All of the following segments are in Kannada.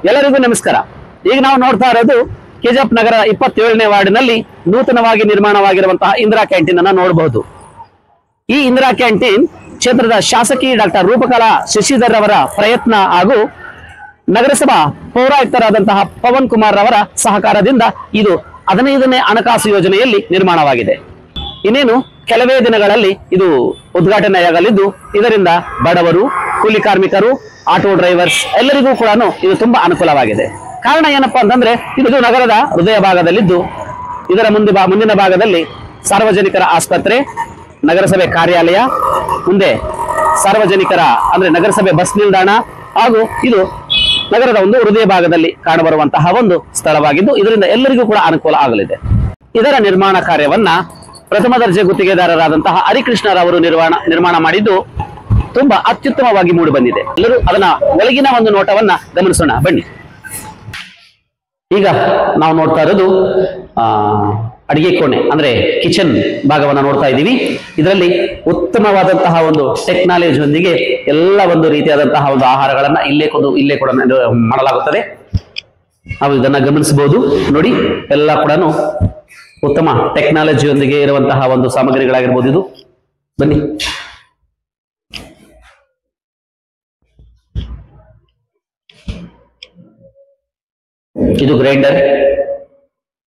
ಎಲ್ಲರಿಗೂ ನಮಸ್ಕಾರ. ಈಗ ನಾವು ನೋಡ್ತಾ ಇರೋದು ಕೆಜಿಎಫ್ ನಗರ 27ನೇ ವಾರ್ಡಿನಲ್ಲಿ ನೂತನವಾಗಿ ನಿರ್ಮಾಣವಾಗಿರುವಂತಹ ಇಂದಿರಾ ಕ್ಯಾಂಟೀನ್ ಅನ್ನ ನೋಡಬಹುದು. ಈ ಇಂದಿರಾ ಕ್ಯಾಂಟೀನ್ ಕ್ಷೇತ್ರದ ಶಾಸಕಿ ಡಾಕ್ಟರ್ ರೂಪಕಲಾ ಶಶಿಧರ್ ಅವರ ಪ್ರಯತ್ನ ಹಾಗೂ ನಗರಸಭಾ ಪೌರಾಯುಕ್ತರಾದಂತಹ ಪವನ್ ಕುಮಾರ್ ಅವರ ಸಹಕಾರದಿಂದ ಇದು 15ನೇ ಹಣಕಾಸು ಯೋಜನೆಯಲ್ಲಿ ನಿರ್ಮಾಣವಾಗಿದೆ. ಇನ್ನೇನು ಕೆಲವೇ ದಿನಗಳಲ್ಲಿ ಇದು ಉದ್ಘಾಟನೆಯಾಗಲಿದ್ದು, ಇದರಿಂದ ಬಡವರು, ಕೂಲಿ ಕಾರ್ಮಿಕರು, ಆಟೋ ಡ್ರೈವರ್ಸ್ ಎಲ್ಲರಿಗೂ ಕೂಡ ಇದು ತುಂಬಾ ಅನುಕೂಲವಾಗಿದೆ. ಕಾರಣ ಏನಪ್ಪಾ ಅಂತಂದ್ರೆ, ಇದು ನಗರದ ಹೃದಯ ಭಾಗದಲ್ಲಿದ್ದು, ಇದರ ಮುಂದಿನ ಭಾಗದಲ್ಲಿ ಸಾರ್ವಜನಿಕರ ಆಸ್ಪತ್ರೆ, ನಗರಸಭೆ ಕಾರ್ಯಾಲಯ, ಮುಂದೆ ಸಾರ್ವಜನಿಕರ ಅಂದ್ರೆ ನಗರಸಭೆ ಬಸ್ ನಿಲ್ದಾಣ ಹಾಗೂ ಇದು ನಗರದ ಒಂದು ಹೃದಯ ಭಾಗದಲ್ಲಿ ಕಾಣಬರುವಂತಹ ಒಂದು ಸ್ಥಳವಾಗಿದ್ದು, ಇದರಿಂದ ಎಲ್ಲರಿಗೂ ಕೂಡ ಅನುಕೂಲ ಆಗಲಿದೆ. ಇದರ ನಿರ್ಮಾಣ ಕಾರ್ಯವನ್ನ ಪ್ರಥಮ ದರ್ಜೆ ಗುತ್ತಿಗೆದಾರರಾದಂತಹ ಹರಿಕೃಷ್ಣರವರು ನಿರ್ಮಾಣ ಮಾಡಿದ್ದು ತುಂಬಾ ಅತ್ಯುತ್ತಮವಾಗಿ ಮೂಡಿ ಬಂದಿದೆ. ಎಲ್ಲರೂ ಅದನ್ನ ಒಳಗಿನ ಒಂದು ನೋಟವನ್ನ ಗಮನಿಸೋಣ ಬನ್ನಿ. ಈಗ ನಾವು ನೋಡ್ತಾ ಇರೋದು ಅಡಿಗೆ ಕೋಣೆ ಅಂದ್ರೆ ಕಿಚನ್ ಭಾಗವನ್ನ ನೋಡ್ತಾ ಇದ್ದೀವಿ. ಇದರಲ್ಲಿ ಉತ್ತಮವಾದಂತಹ ಒಂದು ಟೆಕ್ನಾಲಜಿ ಒಂದಿಗೆ ಎಲ್ಲ ಒಂದು ರೀತಿಯಾದಂತಹ ಒಂದು ಆಹಾರಗಳನ್ನ ಇಲ್ಲೇ ಕೂಡ ಮಾಡಲಾಗುತ್ತದೆ. ನಾವು ಇದನ್ನ ಗಮನಿಸಬಹುದು. ನೋಡಿ, ಎಲ್ಲ ಕೂಡ ಉತ್ತಮ ಟೆಕ್ನಾಲಜಿಯೊಂದಿಗೆ ಇರುವಂತಹ ಒಂದು ಸಾಮಗ್ರಿಗಳಾಗಿರ್ಬೋದು. ಇದು ಬನ್ನಿ. ಇದು ಗ್ರೈಂಡರ್,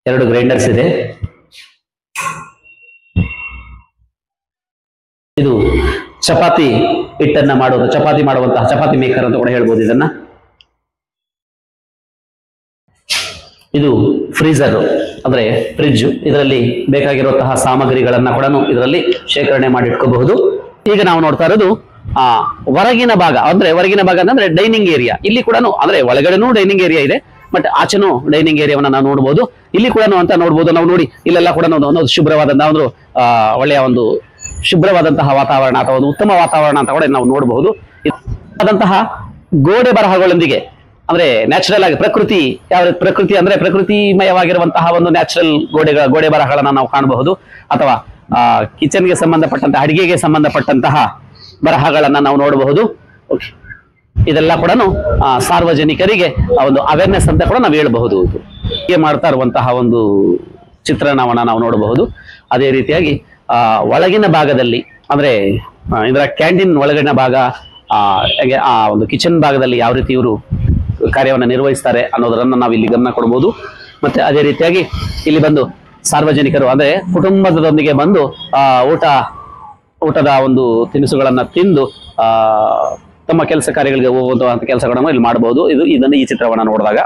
2 ಗ್ರೈಂಡರ್ಸ್ ಇದೆ. ಇದು ಚಪಾತಿ ಹಿಟ್ಟನ್ನ ಮಾಡೋದು, ಚಪಾತಿ ಮಾಡುವಂತಹ ಚಪಾತಿ ಮೇಕರ್ ಅಂತ ಕೂಡ ಹೇಳ್ಬೋದು ಇದನ್ನ. ಇದು ಫ್ರೀಜರ್ ಅಂದ್ರೆ ಫ್ರಿಡ್ಜ್. ಇದರಲ್ಲಿ ಬೇಕಾಗಿರುವಂತಹ ಸಾಮಗ್ರಿಗಳನ್ನ ಕೂಡ ಇದರಲ್ಲಿ ಶೇಖರಣೆ ಮಾಡಿ ಇಟ್ಕೋಬಹುದು. ಈಗ ನಾವು ನೋಡ್ತಾ ಇರೋದು ಹೊರಗಿನ ಭಾಗ ಅಂದ್ರೆ ಡೈನಿಂಗ್ ಏರಿಯಾ. ಇಲ್ಲಿ ಕೂಡ ಅಂದ್ರೆ ಒಳಗಡೆನೂ ಡೈನಿಂಗ್ ಏರಿಯಾ ಇದೆ, ಬಟ್ ಆಚೆನೂ ಡೈನಿಂಗ್ ಏರಿಯಾವನ್ನ ನಾವು ನೋಡಬಹುದು. ಇಲ್ಲಿ ಕೂಡ ಅಂತ ನೋಡಬಹುದು. ನಾವು ನೋಡಿ, ಇಲ್ಲೆಲ್ಲ ಕೂಡ ಒಂದು ಶುಭ್ರವಾದಂತಹ ಒಂದು ಒಳ್ಳೆಯ ಒಂದು ಶುಭ್ರವಾದಂತಹ ವಾತಾವರಣ ಅಥವಾ ಒಂದು ಉತ್ತಮ ವಾತಾವರಣ ಅಂತ ಕೂಡ ನಾವು ನೋಡಬಹುದು. ಆದಂತಹ ಗೋಡೆ ಬರಹಗಳೊಂದಿಗೆ ಅಂದ್ರೆ ನ್ಯಾಚುರಲ್ ಆಗಿ ಪ್ರಕೃತಿ ಅಂದ್ರೆ ಪ್ರಕೃತಿಮಯವಾಗಿರುವಂತಹ ಒಂದು ನ್ಯಾಚುರಲ್ ಗೋಡೆ ಬರಹಗಳನ್ನ ನಾವು ಕಾಣಬಹುದು. ಅಥವಾ ಕಿಚನ್ಗೆ ಸಂಬಂಧಪಟ್ಟಂತಹ, ಅಡಿಗೆಗೆ ಸಂಬಂಧಪಟ್ಟಂತಹ ಬರಹಗಳನ್ನ ನಾವು ನೋಡಬಹುದು. ಇದೆಲ್ಲ ಕೂಡ ಸಾರ್ವಜನಿಕರಿಗೆ ಒಂದು ಅವೇರ್ನೆಸ್ ಅಂತ ಕೂಡ ನಾವು ಹೇಳಬಹುದು. ಹೀಗೆ ಮಾಡ್ತಾ ಇರುವಂತಹ ಒಂದು ಚಿತ್ರಣವನ್ನ ನಾವು ನೋಡಬಹುದು. ಅದೇ ರೀತಿಯಾಗಿ ಒಳಗಿನ ಭಾಗದಲ್ಲಿ ಅಂದ್ರೆ ಇದರ ಕ್ಯಾಂಟೀನ್ ಒಳಗಿನ ಭಾಗ ಹಾಗೆ ಆ ಒಂದು ಕಿಚನ್ ಭಾಗದಲ್ಲಿ ಯಾವ ರೀತಿ ಇವರು ಕಾರ್ಯವನ್ನು ನಿರ್ವಹಿಸ್ತಾರೆ ಅನ್ನೋದನ್ನ ನಾವು ಇಲ್ಲಿ ಗಮನ ಕೊಡಬಹುದು. ಮತ್ತೆ ಅದೇ ರೀತಿಯಾಗಿ ಇಲ್ಲಿ ಬಂದು ಸಾರ್ವಜನಿಕರು ಅಂದ್ರೆ ಕುಟುಂಬದೊಂದಿಗೆ ಬಂದು ಊಟದ ಒಂದು ತಿನಿಸುಗಳನ್ನ ತಿಂದು ತಮ್ಮ ಕೆಲಸ ಕಾರ್ಯಗಳಿಗೆ ಹೋಗುವಂತಹ ಕೆಲಸಗಳನ್ನು ಇಲ್ಲಿ ಮಾಡಬಹುದು. ಈ ಚಿತ್ರವನ್ನ ನೋಡಿದಾಗ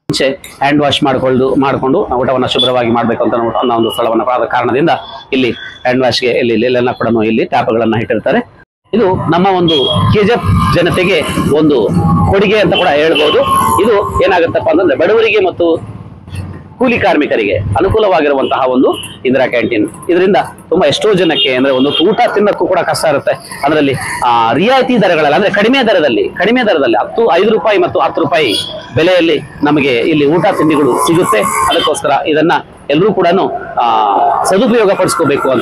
ಮುಂಚೆ ಹ್ಯಾಂಡ್ ವಾಶ್ ಮಾಡಿಕೊಂಡು ಊಟವನ್ನ ಶುಭ್ರವಾಗಿ ಮಾಡ್ಬೇಕು ಅಂತ ಅನ್ನೋ ಒಂದು ಸ್ಥಳವನ್ನ ಆದ ಕಾರಣದಿಂದ ಇಲ್ಲಿ ಹ್ಯಾಂಡ್ ವಾಶ್ಗೆ ಇಲ್ಲೆಲ್ಲ ಕೂಡ ಇಲ್ಲಿ ಟ್ಯಾಪ್ಗಳನ್ನ ಇಟ್ಟಿರ್ತಾರೆ. ಇದು ನಮ್ಮ ಒಂದು ಕೆಜಿಎಫ್ ಜನತೆಗೆ ಒಂದು ಕೊಡುಗೆ ಅಂತ ಕೂಡ ಹೇಳ್ಬೋದು. ಇದು ಏನಾಗುತ್ತಪ್ಪ ಅಂತಂದ್ರೆ ಬಡವರಿಗೆ ಮತ್ತು ಕೂಲಿ ಕಾರ್ಮಿಕರಿಗೆ ಅನುಕೂಲವಾಗಿರುವಂತಹ ಒಂದು ಇಂದಿರಾ ಕ್ಯಾಂಟೀನ್. ಇದರಿಂದ ತುಂಬಾ ಎಷ್ಟೋ ಜನಕ್ಕೆ ಅಂದ್ರೆ ಒಂದು ಊಟ ತಿನ್ನಕ್ಕೂ ಕೂಡ ಕಷ್ಟ ಇರುತ್ತೆ. ಅದರಲ್ಲಿ ರಿಯಾಯಿತಿ ದರಗಳಲ್ಲಿ ಅಂದ್ರೆ ಕಡಿಮೆ ದರದಲ್ಲಿ 5 ರೂಪಾಯಿ ಮತ್ತು 10 ರೂಪಾಯಿ ಬೆಲೆಯಲ್ಲಿ ನಮಗೆ ಇಲ್ಲಿ ಊಟ ತಿಂಡಿಗಳು ಸಿಗುತ್ತೆ. ಅದಕ್ಕೋಸ್ಕರ ಇದನ್ನ ಎಲ್ಲರೂ ಕೂಡ ಸದುಪಯೋಗ ಪಡಿಸ್ಕೋಬೇಕು ಅಂತ